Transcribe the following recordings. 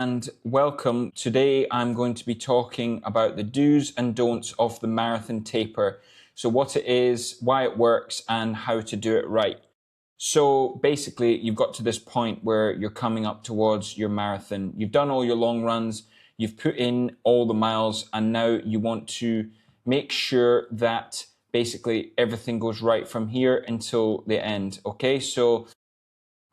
And welcome. Today I'm going to be talking about the do's and don'ts of the marathon taper. So what it is, why it works, and how to do it right. So basically you've got to this point where you're coming up towards your marathon. You've done all your long runs, you've put in all the miles, and now you want to make sure that basically everything goes right from here until the end. Okay, so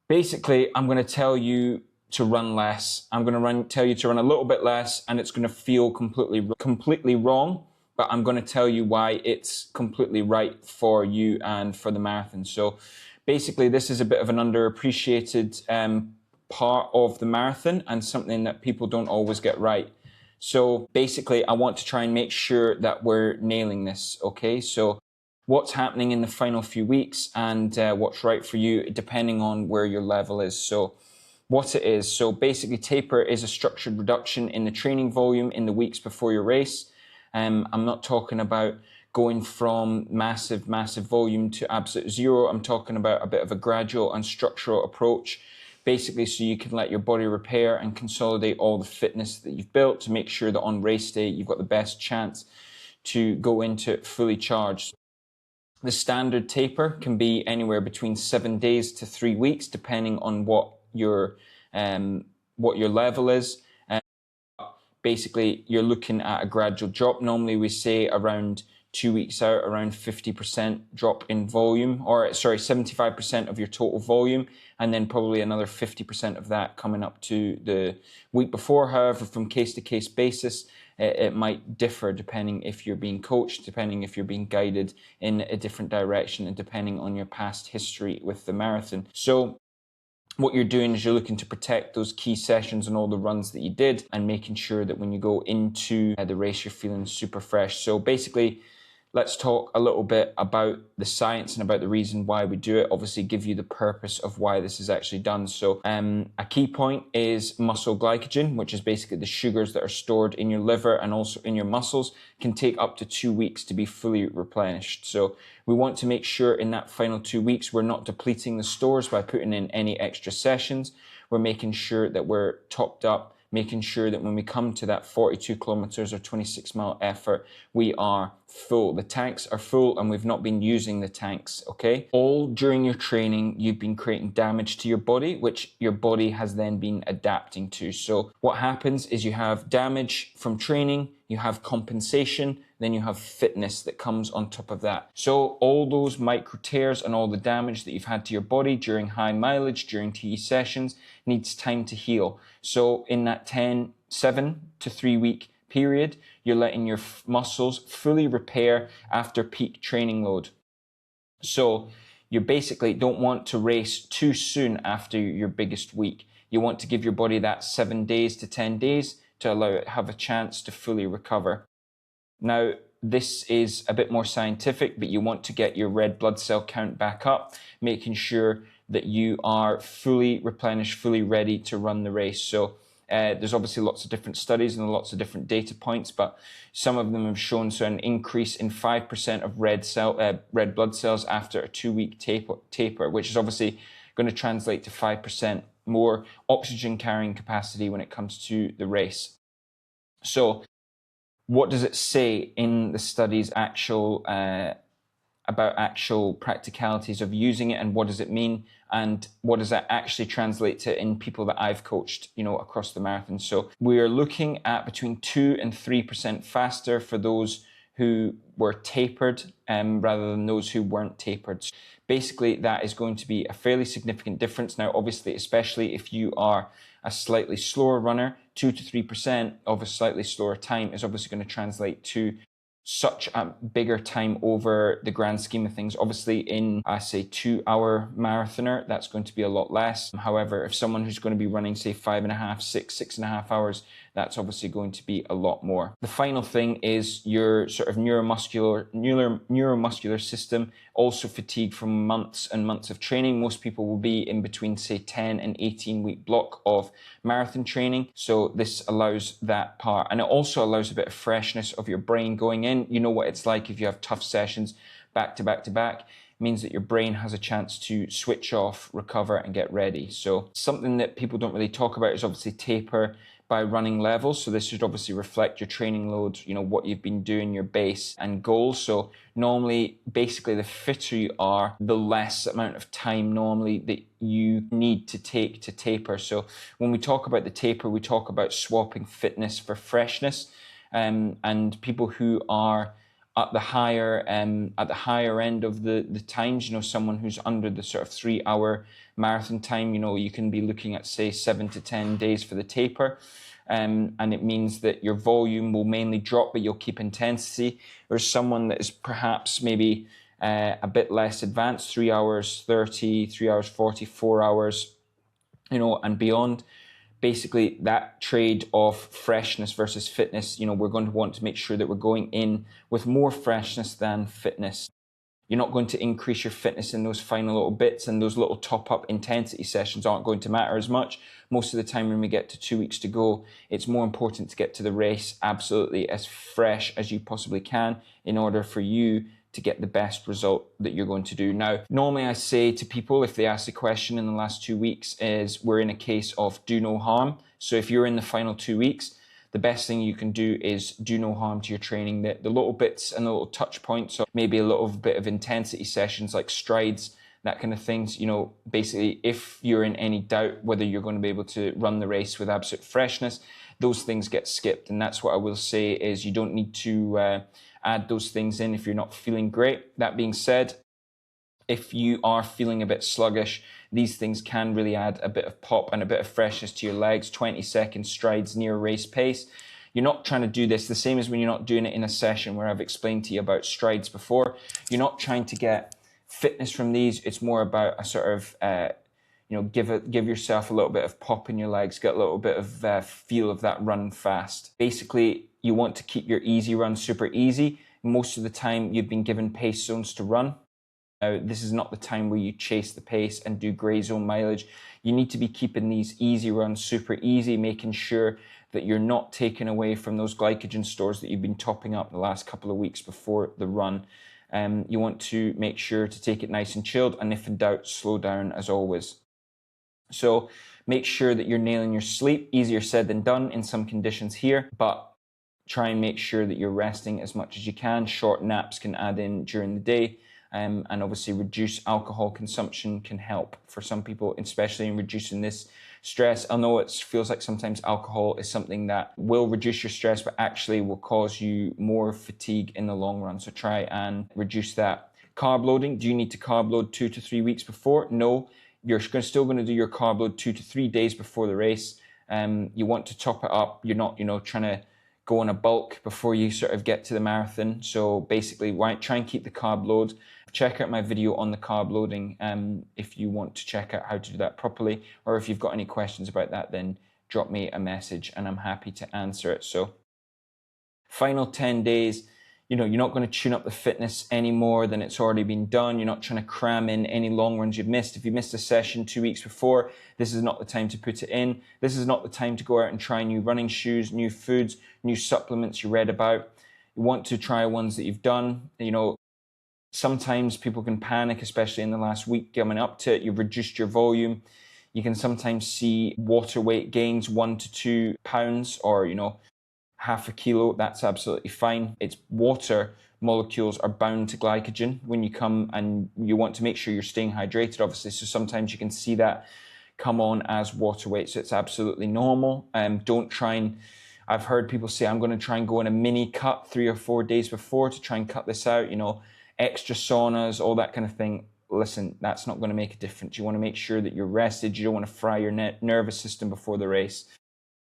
basically I'm going to tell you to run less. I'm going to tell you to run a little bit less, and it's going to feel completely wrong, but I'm going to tell you why it's completely right for you and for the marathon. So basically this is a bit of an underappreciated part of the marathon and something that people don't always get right. So basically I want to try and make sure that we're nailing this. Okay, so what's happening in the final few weeks and what's right for you depending on where your level is. So what it is, so basically taper is a structured reduction in the training volume in the weeks before your race. I'm not talking about going from massive volume to absolute zero. I'm talking about a bit of a gradual and structural approach, basically so you can let your body repair and consolidate all the fitness that you've built to make sure that on race day you've got the best chance to go into it fully charged. The standard taper can be anywhere between 7 days to 3 weeks, depending on what your level is. Basically, you're looking at a gradual drop. Normally, we say around 2 weeks out, around 50% drop in volume, or sorry, 75% of your total volume, and then probably another 50% of that coming up to the week before. However, from case to case basis, it might differ depending if you're being coached, depending if you're being guided in a different direction, and depending on your past history with the marathon. So what you're doing is you're looking to protect those key sessions and all the runs that you did, and making sure that when you go into the race, you're feeling super fresh. So basically, let's talk a little bit about the science and about the reason why we do it. Obviously, give you the purpose of why this is actually done. So a key point is muscle glycogen, which is basically the sugars that are stored in your liver and also in your muscles, can take up to 2 weeks to be fully replenished. So we want to make sure in that final 2 weeks, we're not depleting the stores by putting in any extra sessions. We're making sure that we're topped up, making sure that when we come to that 42 kilometers or 26-mile effort, we are full. The tanks are full and we've not been using the tanks, okay? All during your training, you've been creating damage to your body, which your body has then been adapting to. So what happens is you have damage from training, you have compensation, then you have fitness that comes on top of that. So all those micro tears and all the damage that you've had to your body during high mileage, during TE sessions, needs time to heal. So in that 7 to 3 week period, you're letting your muscles fully repair after peak training load. So you basically don't want to race too soon after your biggest week. You want to give your body that 7 days to 10 days to allow it to have a chance to fully recover. Now, this is a bit more scientific, but you want to get your red blood cell count back up, making sure that you are fully replenished, fully ready to run the race. So there's obviously lots of different studies and lots of different data points, but some of them have shown an increase in 5% of red blood cells after a 2-week taper, which is obviously going to translate to 5% more oxygen carrying capacity when it comes to the race. So what does it say in the studies about actual practicalities of using it, and what does it mean, and what does that actually translate to in people that I've coached, across the marathon? So we're looking at between 2 and 3% faster for those who were tapered rather than those who weren't tapered. So basically, that is going to be a fairly significant difference. Now, obviously, especially if you are a slightly slower runner, 2 to 3% of a slightly slower time is obviously going to translate to such a bigger time over the grand scheme of things. Obviously, in a 2-hour marathoner, that's going to be a lot less. However, if someone who's going to be running, say, 5.5, 6.5 hours, that's obviously going to be a lot more. The final thing is your sort of neuromuscular system also fatigued from months and months of training. Most people will be in between, say, 10 and 18-week block of marathon training. So this allows that part. And it also allows a bit of freshness of your brain going in. You know what it's like if you have tough sessions back to back to back. It means that your brain has a chance to switch off, recover, and get ready. So something that people don't really talk about is obviously taper by running levels. So this should obviously reflect your training load, what you've been doing, your base and goals. So normally, basically, the fitter you are, the less amount of time normally that you need to take to taper. So when we talk about the taper, we talk about swapping fitness for freshness. And people who are at the higher end of the times, someone who's under the sort of 3-hour marathon time, you can be looking at, say, 7 to 10 days for the taper. And it means that your volume will mainly drop, but you'll keep intensity. Or someone that is perhaps maybe a bit less advanced, 3 hours 30, 3 hours 40, 4 hours, and beyond. Basically, that trade of freshness versus fitness, we're going to want to make sure that we're going in with more freshness than fitness. You're not going to increase your fitness in those final little bits, and those little top-up intensity sessions aren't going to matter as much. Most of the time when we get to 2 weeks to go, it's more important to get to the race absolutely as fresh as you possibly can in order for you to get the best result that you're going to do. Now, normally I say to people, if they ask the question in the last 2 weeks, is we're in a case of do no harm. So if you're in the final 2 weeks, the best thing you can do is do no harm to your training. The little bits and the little touch points, or maybe a little bit of intensity sessions like strides, that kind of things. Basically, if you're in any doubt whether you're going to be able to run the race with absolute freshness, those things get skipped. And that's what I will say, is you don't need to add those things in if you're not feeling great. That being said, if you are feeling a bit sluggish, these things can really add a bit of pop and a bit of freshness to your legs. 20-second strides near race pace. You're not trying to do this the same as when you're not doing it in a session, where I've explained to you about strides before. You're not trying to get fitness from these. It's more about a sort of give yourself a little bit of pop in your legs, get a little bit of feel of that run fast. Basically, you want to keep your easy run super easy. Most of the time, you've been given pace zones to run. Now, this is not the time where you chase the pace and do grey zone mileage. You need to be keeping these easy runs super easy, making sure that you're not taking away from those glycogen stores that you've been topping up the last couple of weeks before the run. You want to make sure to take it nice and chilled, and if in doubt, slow down as always. So make sure that you're nailing your sleep. Easier said than done in some conditions here, but try and make sure that you're resting as much as you can. Short naps can add in during the day. And obviously reduce alcohol consumption can help for some people, especially in reducing this stress. I know it feels like sometimes alcohol is something that will reduce your stress, but actually will cause you more fatigue in the long run. So try and reduce that. Carb loading. Do you need to carb load 2 to 3 weeks before? No, you're still going to do your carb load 2 to 3 days before the race. You want to top it up. You're not, trying to go on a bulk before you sort of get to the marathon. So basically, try and keep the carb load. Check out my video on the carb loading if you want to check out how to do that properly, or if you've got any questions about that, then drop me a message and I'm happy to answer it. So final 10 days, you're not going to tune up the fitness any more than it's already been done. You're not trying to cram in any long runs you've missed. If you missed a session 2 weeks before, this is not the time to put it in. This is not the time to go out and try new running shoes, new foods, new supplements you read about. You want to try ones that you've done. Sometimes people can panic, especially in the last week coming up to it. You've reduced your volume. You can sometimes see water weight gains 1 to 2 pounds, or half a kilo. That's absolutely fine. It's water molecules are bound to glycogen when you come, and you want to make sure you're staying hydrated, obviously. So sometimes you can see that come on as water weight. So it's absolutely normal. Don't try and, I've heard people say, I'm going to try and go on a mini cut 3 or 4 days before to try and cut this out, extra saunas, all that kind of thing. Listen, that's not going to make a difference. You want to make sure that you're rested. You don't want to fry your nervous system before the race.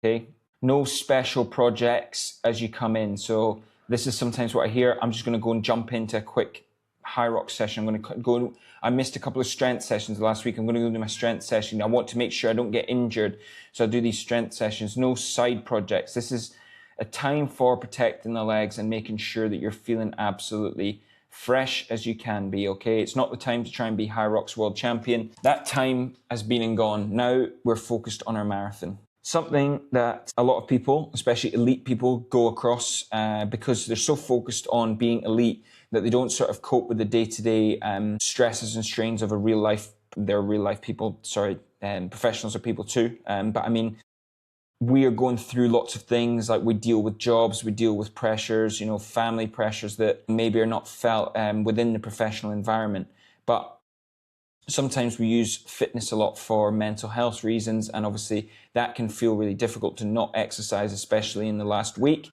Okay? No special projects as you come in. So this is sometimes what I hear. I'm just going to go and jump into a quick high rock session. I'm going to go. I missed a couple of strength sessions last week. I'm going to go do my strength session. I want to make sure I don't get injured. So I do these strength sessions. No side projects. This is a time for protecting the legs and making sure that you're feeling absolutely fresh as you can be, okay? It's not the time to try and be High Rocks world champion. That time has been and gone. Now we're focused on our marathon. Something that a lot of people, especially elite people, go across because they're so focused on being elite that they don't sort of cope with the day-to-day stresses and strains of a real life. They're real life people, professionals are people too. But I mean, we are going through lots of things, like we deal with jobs, we deal with pressures, family pressures that maybe are not felt within the professional environment. But sometimes we use fitness a lot for mental health reasons, and obviously that can feel really difficult to not exercise, especially in the last week.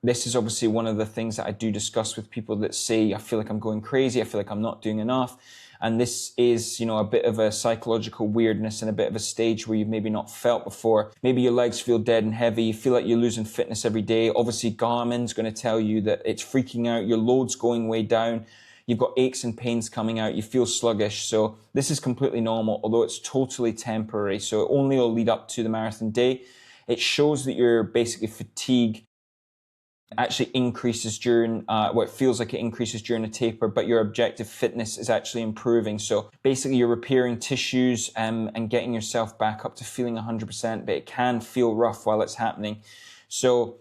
This is obviously one of the things that I do discuss with people that say, I feel like I'm going crazy, I feel like I'm not doing enough. And this is, a bit of a psychological weirdness and a bit of a stage where you've maybe not felt before. Maybe your legs feel dead and heavy, you feel like you're losing fitness every day. Obviously, Garmin's going to tell you that it's freaking out, your load's going way down, you've got aches and pains coming out, you feel sluggish. So this is completely normal, although it's totally temporary. So it only will lead up to the marathon day. It shows that you're basically fatigued actually increases during, it feels like it increases during a taper, but your objective fitness is actually improving. So basically you're repairing tissues and getting yourself back up to feeling 100%, but it can feel rough while it's happening. So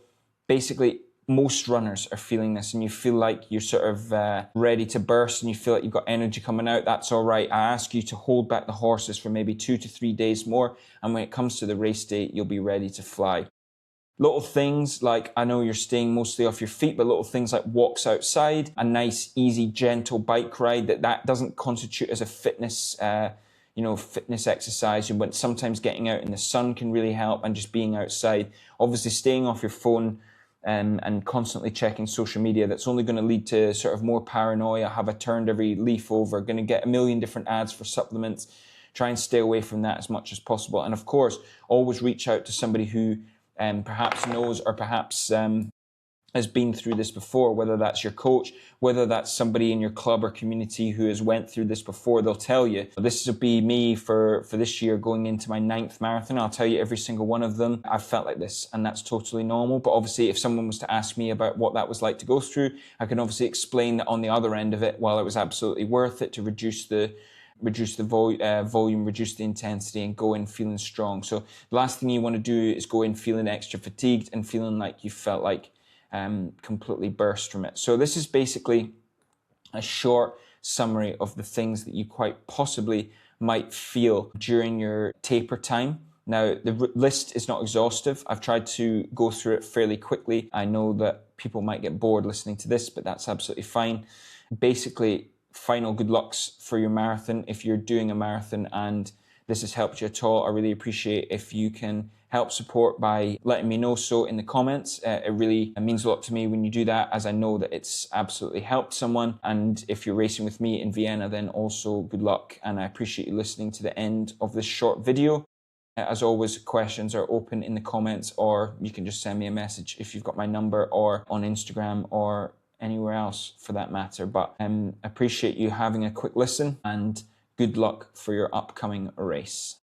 basically most runners are feeling this, and you feel like you're sort of ready to burst and you feel like you've got energy coming out. That's all right. I ask you to hold back the horses for maybe 2 to 3 days more, and when it comes to the race day, you'll be ready to fly. Little things like, I know you're staying mostly off your feet, but little things like walks outside, a nice, easy, gentle bike ride that doesn't constitute as a fitness, fitness exercise. But sometimes getting out in the sun can really help, and just being outside. Obviously, staying off your phone and constantly checking social media, that's only going to lead to sort of more paranoia. Have I turned every leaf over? Going to get a million different ads for supplements. Try and stay away from that as much as possible. And of course, always reach out to somebody who perhaps knows, or perhaps has been through this before, whether that's your coach, whether that's somebody in your club or community who has went through this before. They'll tell you. This will be me for this year going into my 9th marathon. I'll tell you every single one of them. I've felt like this, and that's totally normal. But obviously, if someone was to ask me about what that was like to go through, I can obviously explain that on the other end of it, while it was absolutely worth it to reduce the volume, reduce the intensity, and go in feeling strong. So the last thing you want to do is go in feeling extra fatigued and feeling like you felt like completely burst from it. So this is basically a short summary of the things that you quite possibly might feel during your taper time. Now, the list is not exhaustive. I've tried to go through it fairly quickly. I know that people might get bored listening to this, but that's absolutely fine. Basically, final good lucks for your marathon. If you're doing a marathon and this has helped you at all, I really appreciate if you can help support by letting me know so in the comments. It really means a lot to me when you do that, as I know that it's absolutely helped someone. And if you're racing with me in Vienna, then also good luck. And I appreciate you listening to the end of this short video. As always, questions are open in the comments, or you can just send me a message if you've got my number, or on Instagram, or anywhere else for that matter. But appreciate you having a quick listen, and good luck for your upcoming race.